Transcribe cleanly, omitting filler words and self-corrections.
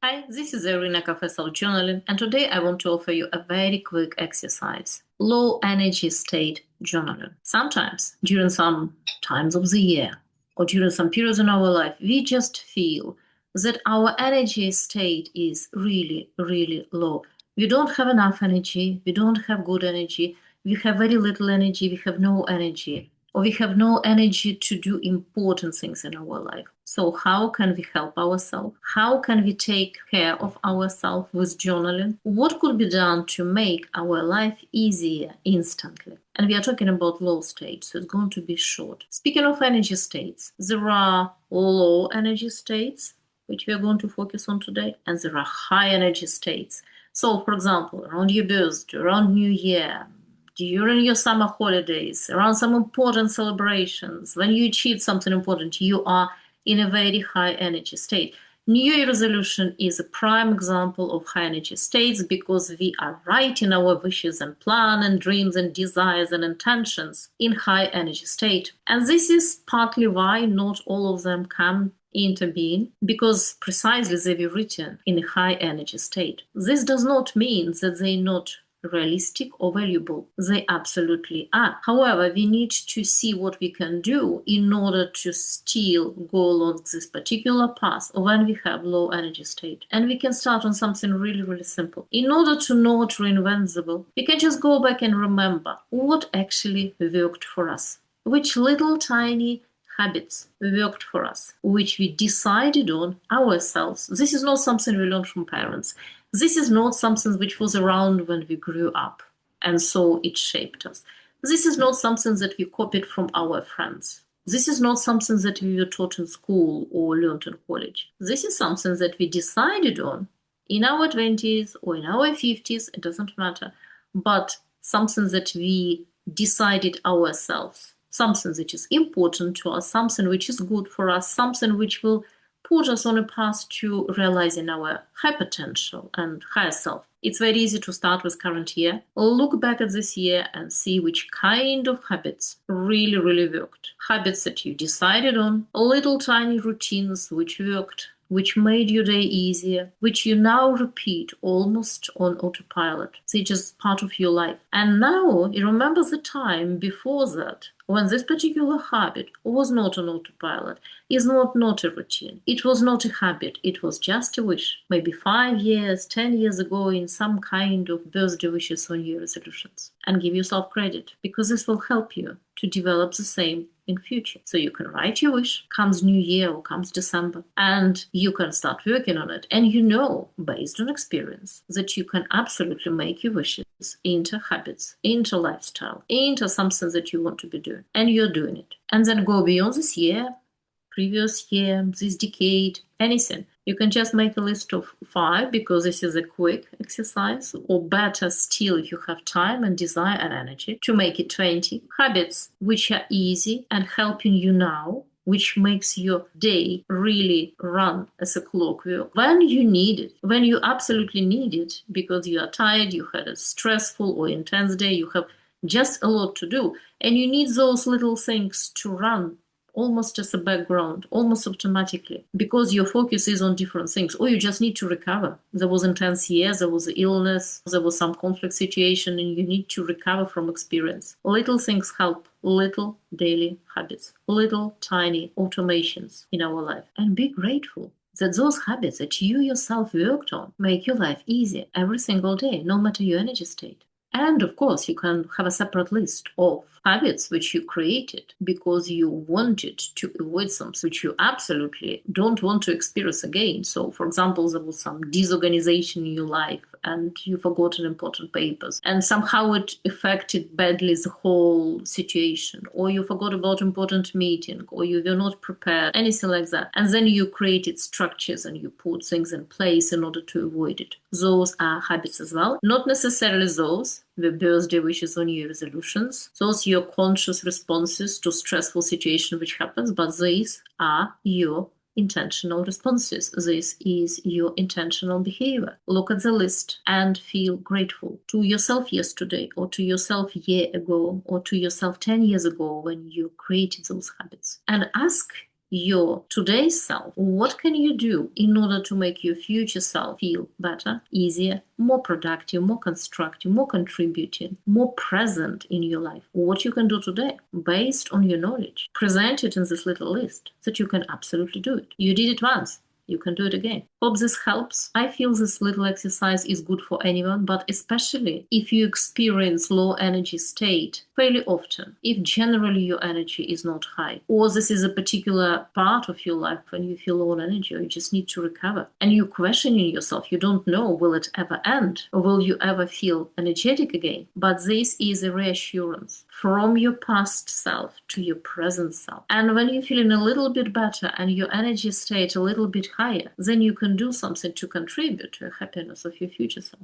Hi, this is Irina Cafe Self-Journaling, and today I want to offer you a very quick exercise. Low energy state journaling. Sometimes, during some times of the year, or during some periods in our life, we just feel that our energy state is really, really low. We don't have enough energy, we don't have good energy, we have very little energy, we have no energy, or we have no energy to do important things in our life. So how can we help ourselves? How can we take care of ourselves with journaling? What could be done to make our life easier instantly? And we are talking about low states, so it's going to be short. Speaking of energy states, there are low energy states, which we are going to focus on today, and there are high energy states. So, for example, around your birthday, around New Year, during your summer holidays, around some important celebrations, when you achieve something important, you are in a very high energy state. New Year resolution is a prime example of high energy states because we are writing our wishes and plans and dreams and desires and intentions in high energy state. And this is partly why not all of them come into being, because precisely they were written in a high energy state. This does not mean that they're not realistic or valuable. They absolutely are. However, we need to see what we can do in order to still go along this particular path when we have low energy state. And we can start on something really, really simple. In order to not reinvent the wheel, we can just go back and remember what actually worked for us. Which little tiny habits worked for us, which we decided on ourselves. This is not something we learned from parents. This is not something which was around when we grew up, and so it shaped us. This is not something that we copied from our friends. This is not something that we were taught in school or learned in college. This is something that we decided on in our 20s or in our 50s, it doesn't matter, but something that we decided ourselves, something that is important to us, something which is good for us, something which will put us on a path to realizing our high potential and higher self. It's very easy to start with current year. Look back at this year and see which kind of habits really, really worked. Habits that you decided on, little tiny routines which worked, which made your day easier, which you now repeat almost on autopilot. They're just part of your life. And now you remember the time before that when this particular habit was not on autopilot, is not a routine. It was not a habit. It was just a wish. Maybe 5 years, 10 years ago in some kind of birthday wishes or New Year resolutions. And give yourself credit, because this will help you to develop the same in future. So you can write your wish, comes New Year or comes December, and you can start working on it. And you know, based on experience, that you can absolutely make your wishes into habits, into lifestyle, into something that you want to be doing. And you're doing it. And then go beyond this year, previous year, this decade, anything. You can just make a list of 5 because this is a quick exercise, or better still, if you have time and desire and energy, to make it 20 habits which are easy and helping you now, which makes your day really run as a clockwork when you need it, when you absolutely need it, because you are tired, you had a stressful or intense day, you have just a lot to do, and you need those little things to run almost as a background, almost automatically, because your focus is on different things, or you just need to recover. There was intense year, there was illness, there was some conflict situation, and you need to recover from experience. Little things help, little daily habits, little tiny automations in our life. And be grateful that those habits that you yourself worked on make your life easier every single day, no matter your energy state. And of course, you can have a separate list of habits which you created because you wanted to avoid something which you absolutely don't want to experience again. So, for example, there was some disorganization in your life and you forgot important papers, and somehow it affected badly the whole situation, or you forgot about important meeting, or you were not prepared, anything like that. And then you created structures and you put things in place in order to avoid it. Those are habits as well. Not necessarily those the birthday wishes or New Year resolutions. Those are your conscious responses to stressful situation which happens, but these are your intentional responses. This is your intentional behavior. Look at the list and feel grateful to yourself yesterday, or to yourself a year ago, or to yourself 10 years ago when you created those habits. And ask your today's self, what can you do in order to make your future self feel better, easier, more productive, more constructive, more contributing, more present in your life? What you can do today based on your knowledge. Present it in this little list that you can absolutely do it. You did it once. You can do it again. Hope this helps. I feel this little exercise is good for anyone, but especially if you experience low energy state fairly often, if generally your energy is not high, or this is a particular part of your life when you feel low on energy, or you just need to recover, and you're questioning yourself, you don't know, will it ever end, or will you ever feel energetic again? But this is a reassurance from your past self to your present self. And when you're feeling a little bit better and your energy state a little bit higher, then you can do something to contribute to the happiness of your future self.